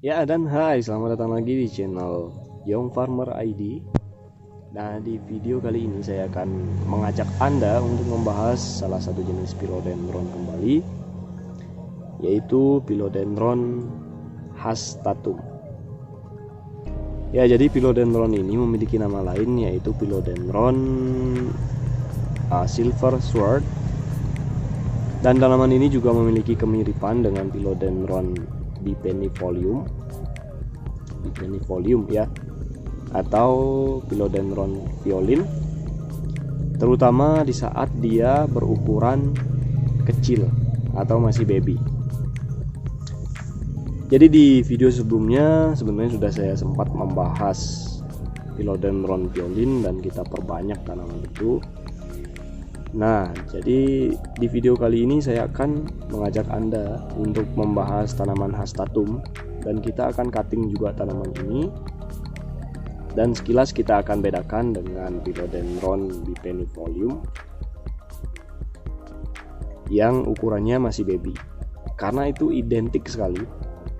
Ya dan hai, selamat datang lagi di channel Young Farmer ID. Nah, di video kali ini saya akan mengajak Anda untuk membahas salah satu jenis philodendron kembali, yaitu philodendron hastatum. Ya, jadi philodendron ini memiliki nama lain, yaitu philodendron silver sword. Dan tanaman ini juga memiliki kemiripan dengan philodendron bipenifolium ya, atau philodendron violin, terutama di saat dia berukuran kecil atau masih baby. Jadi di video sebelumnya sebenarnya sudah saya sempat membahas philodendron violin dan kita perbanyak tanaman itu. Nah, jadi di video kali ini saya akan mengajak Anda untuk membahas tanaman hastatum, dan kita akan cutting juga tanaman ini. Dan sekilas kita akan bedakan dengan philodendron bipenifolium yang ukurannya masih baby. Karena itu identik sekali,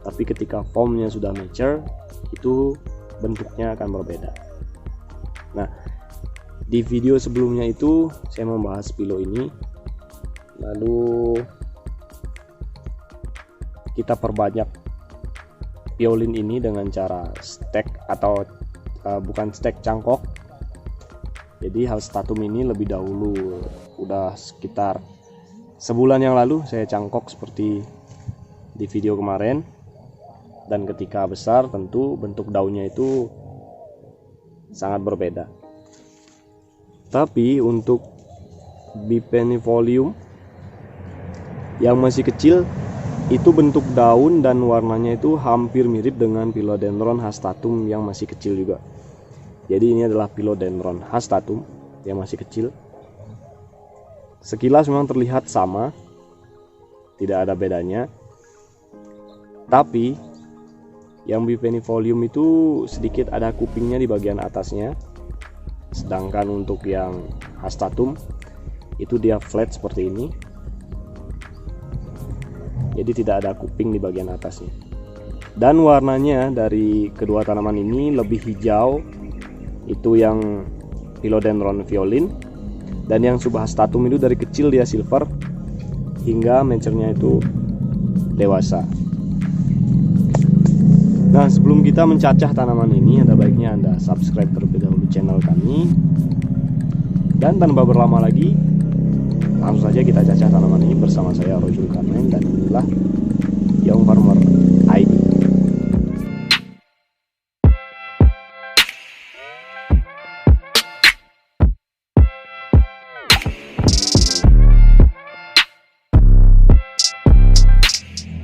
tapi ketika formnya sudah mature, itu bentuknya akan berbeda. Nah, di video sebelumnya itu saya membahas philo ini, lalu kita perbanyak violin ini dengan cara stack atau bukan stack, cangkok. Jadi hastatum ini lebih dahulu, udah sekitar sebulan yang lalu saya cangkok seperti di video kemarin, dan ketika besar tentu bentuk daunnya itu sangat berbeda. Tapi untuk bipenifolium yang masih kecil, itu bentuk daun dan warnanya itu hampir mirip dengan philodendron hastatum yang masih kecil juga. Jadi ini adalah philodendron hastatum yang masih kecil. Sekilas memang terlihat sama, tidak ada bedanya. Tapi yang bipenifolium itu sedikit ada kupingnya di bagian atasnya. Sedangkan untuk yang hastatum itu dia flat seperti ini, jadi tidak ada kuping di bagian atasnya. Dan warnanya dari kedua tanaman ini lebih hijau, itu yang philodendron violin, dan yang subhastatum itu dari kecil dia silver hingga maturenya itu dewasa. Nah, sebelum kita mencacah tanaman ini, ada baiknya Anda subscribe terlebih dahulu channel kami. Dan tanpa berlama lagi, langsung saja kita cacah tanaman ini bersama saya Rojul Karmen, dan inilah Young Farmer ID.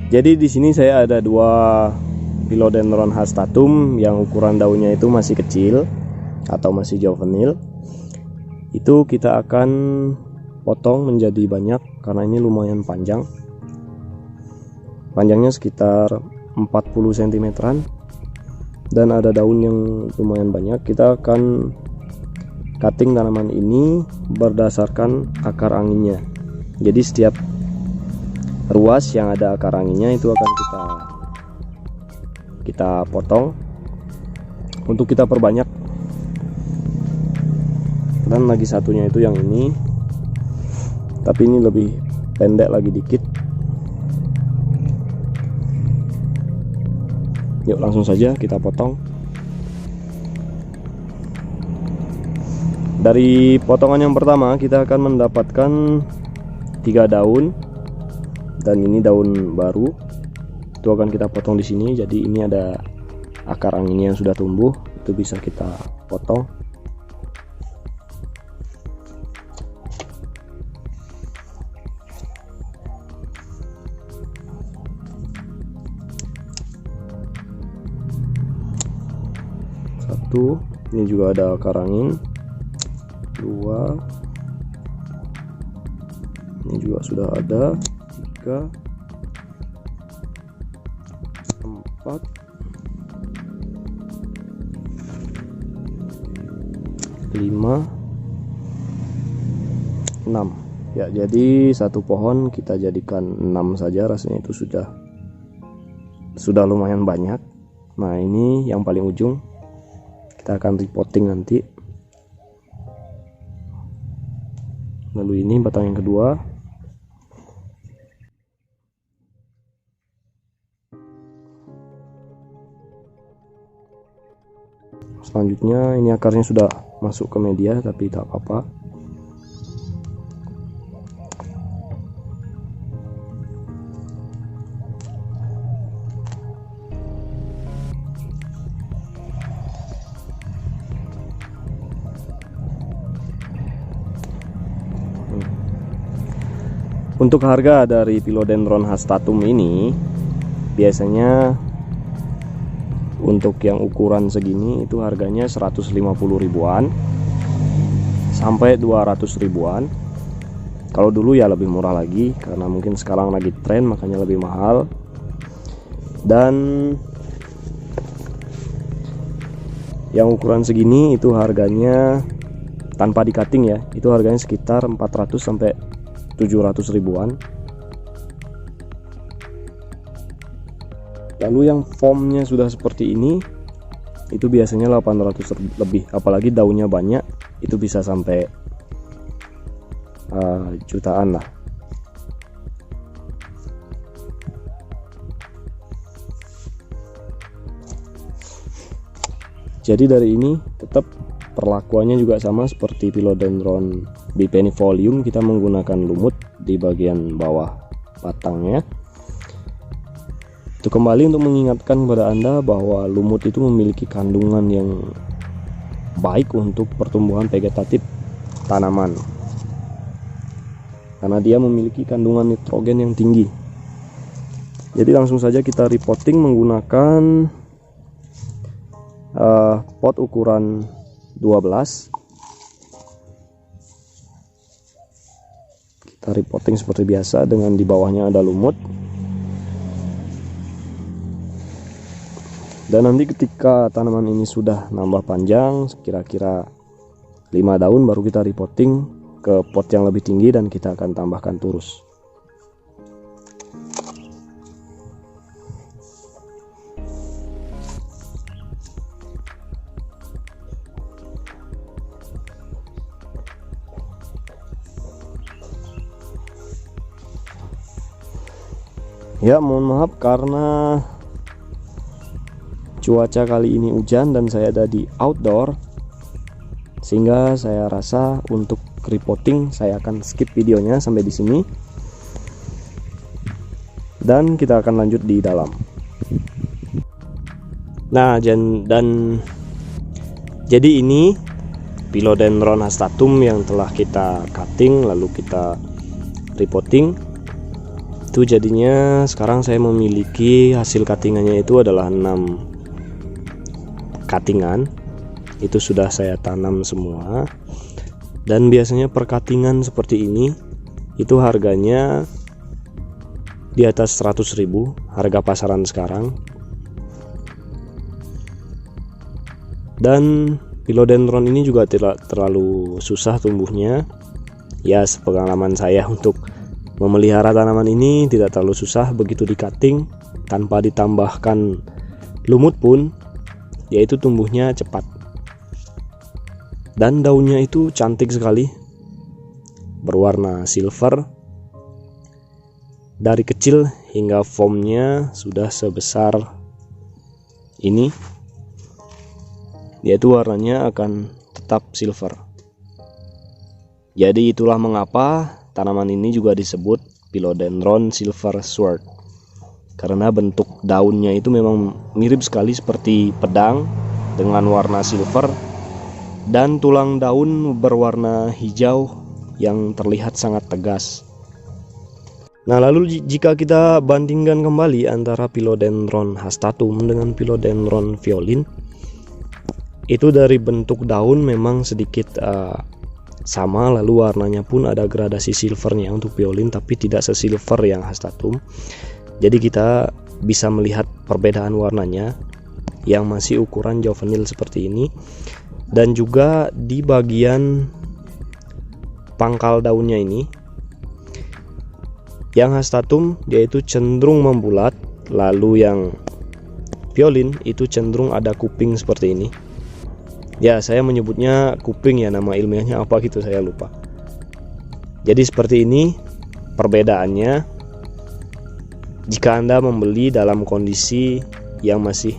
Jadi di sini saya ada dua philodendron hastatum yang ukuran daunnya itu masih kecil atau masih juvenil. Itu kita akan potong menjadi banyak karena ini lumayan panjang. Panjangnya sekitar 40 cm dan ada daun yang lumayan banyak. Kita akan cutting tanaman ini berdasarkan akar anginnya. Jadi setiap ruas yang ada akar anginnya itu akan kita potong untuk kita perbanyak. Dan lagi satunya itu yang ini, tapi ini lebih pendek lagi dikit. Yuk langsung saja kita potong. Dari potongan yang pertama kita akan mendapatkan 3 daun, dan ini daun baru. Itu akan kita potong di sini. Jadi ini ada akar anginnya yang sudah tumbuh, itu bisa kita potong. Satu, ini juga ada akar angin. 2, ini juga sudah ada. 3, 4, 5, 6. Ya, jadi satu pohon kita jadikan 6 saja, rasanya itu sudah sudah lumayan banyak. Nah, ini yang paling ujung, kita akan repotting nanti. Lalu ini batang yang kedua. Selanjutnya ini akarnya sudah masuk ke media, tapi tak apa-apa. Untuk harga dari Philodendron hastatum ini, biasanya untuk yang ukuran segini itu harganya 150 ribuan sampai 200 ribuan. Kalau dulu ya lebih murah lagi, karena mungkin sekarang lagi tren makanya lebih mahal. Dan yang ukuran segini itu harganya tanpa di cutting ya, itu harganya sekitar 400 sampai 700 ribuan. Lalu yang formnya sudah seperti ini, itu biasanya 800 lebih, apalagi daunnya banyak, itu bisa sampai jutaan lah. Jadi dari ini tetap perlakuannya juga sama seperti Philodendron bipennifolium, kita menggunakan lumut di bagian bawah batangnya. Itu kembali untuk mengingatkan kepada Anda bahwa lumut itu memiliki kandungan yang baik untuk pertumbuhan vegetatif tanaman, karena dia memiliki kandungan nitrogen yang tinggi. Jadi langsung saja kita repotting menggunakan pot ukuran 12. Kita repotting seperti biasa dengan di bawahnya ada lumut. Dan nanti ketika tanaman ini sudah nambah panjang, kira-kira 5 daun, baru kita repotting ke pot yang lebih tinggi dan kita akan tambahkan turus. Ya, mohon maaf karena cuaca kali ini hujan dan saya ada di outdoor, sehingga saya rasa untuk repotting saya akan skip videonya sampai di sini dan kita akan lanjut di dalam. Nah, dan jadi ini Philodendron hastatum yang telah kita cutting lalu kita repotting. Itu jadinya sekarang saya memiliki hasil cuttingannya itu adalah 6 cuttingan. Itu sudah saya tanam semua. Dan biasanya per cuttingan seperti ini itu harganya di atas 100.000 harga pasaran sekarang. Dan Philodendron ini juga tidak terlalu susah tumbuhnya. Ya, sepengalaman saya untuk memelihara tanaman ini tidak terlalu susah. Begitu di cutting tanpa ditambahkan lumut pun, yaitu tumbuhnya cepat. Dan daunnya itu cantik sekali, berwarna silver. Dari kecil hingga formnya sudah sebesar ini, yaitu warnanya akan tetap silver. Jadi itulah mengapa tanaman ini juga disebut Philodendron silver sword, karena bentuk daunnya itu memang mirip sekali seperti pedang dengan warna silver, dan tulang daun berwarna hijau yang terlihat sangat tegas. Nah, lalu jika kita bandingkan kembali antara Philodendron hastatum dengan Philodendron violin, itu dari bentuk daun memang sedikit sama, lalu warnanya pun ada gradasi silvernya untuk violin, tapi tidak sesilver yang hastatum. Jadi kita bisa melihat perbedaan warnanya yang masih ukuran juvenil seperti ini. Dan juga di bagian pangkal daunnya ini, yang hastatum yaitu cenderung membulat, lalu yang violin itu cenderung ada kuping seperti ini. Ya, saya menyebutnya kuping ya, nama ilmiahnya apa gitu saya lupa. Jadi seperti ini perbedaannya jika Anda membeli dalam kondisi yang masih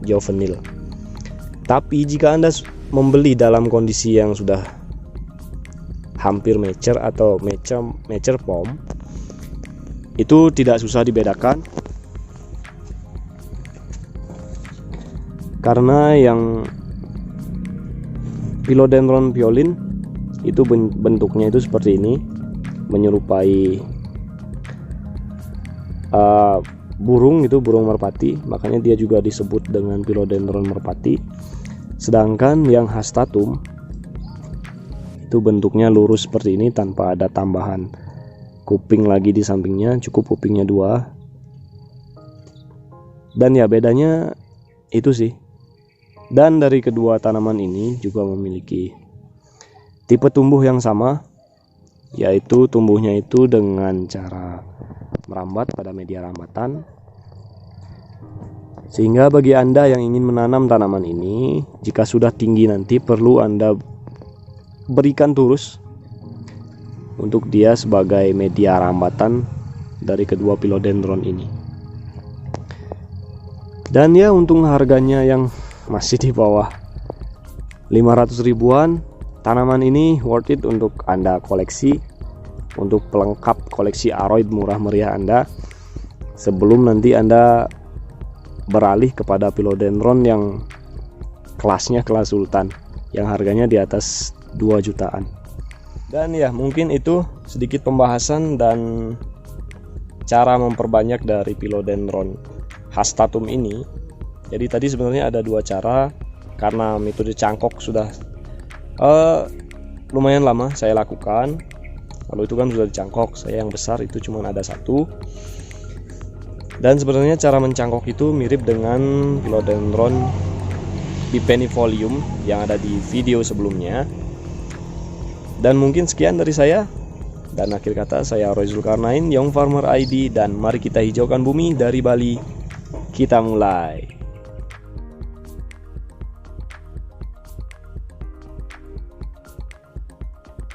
juvenil. Tapi jika Anda membeli dalam kondisi yang sudah hampir mature atau mature form, itu tidak susah dibedakan, karena yang Philodendron violin itu bentuknya itu seperti ini, menyerupai burung, itu burung merpati, makanya dia juga disebut dengan Philodendron merpati. Sedangkan yang hastatum itu bentuknya lurus seperti ini tanpa ada tambahan kuping lagi di sampingnya, cukup kupingnya 2. Dan ya bedanya itu sih. Dan dari kedua tanaman ini juga memiliki tipe tumbuh yang sama, yaitu tumbuhnya itu dengan cara merambat pada media rambatan. Sehingga bagi Anda yang ingin menanam tanaman ini, jika sudah tinggi nanti perlu Anda berikan turus untuk dia sebagai media rambatan dari kedua Philodendron ini. Dan ya, untung harganya yang masih di bawah 500 ribuan, tanaman ini worth it untuk Anda koleksi, untuk pelengkap koleksi aroid murah meriah Anda, sebelum nanti Anda beralih kepada Philodendron yang kelasnya kelas sultan, yang harganya di atas 2 jutaan. Dan ya, mungkin itu sedikit pembahasan dan cara memperbanyak dari Philodendron hastatum ini. Jadi tadi sebenarnya ada 2 cara, karena metode cangkok sudah lumayan lama saya lakukan. Kalau itu kan sudah dicangkok, saya yang besar itu cuma ada 1. Dan sebenarnya cara mencangkok itu mirip dengan Philodendron bipennifolium yang ada di video sebelumnya. Dan mungkin sekian dari saya. Dan akhir kata, saya Roy Zulkarnain, Young Farmer ID, dan mari kita hijaukan bumi dari Bali. Kita mulai.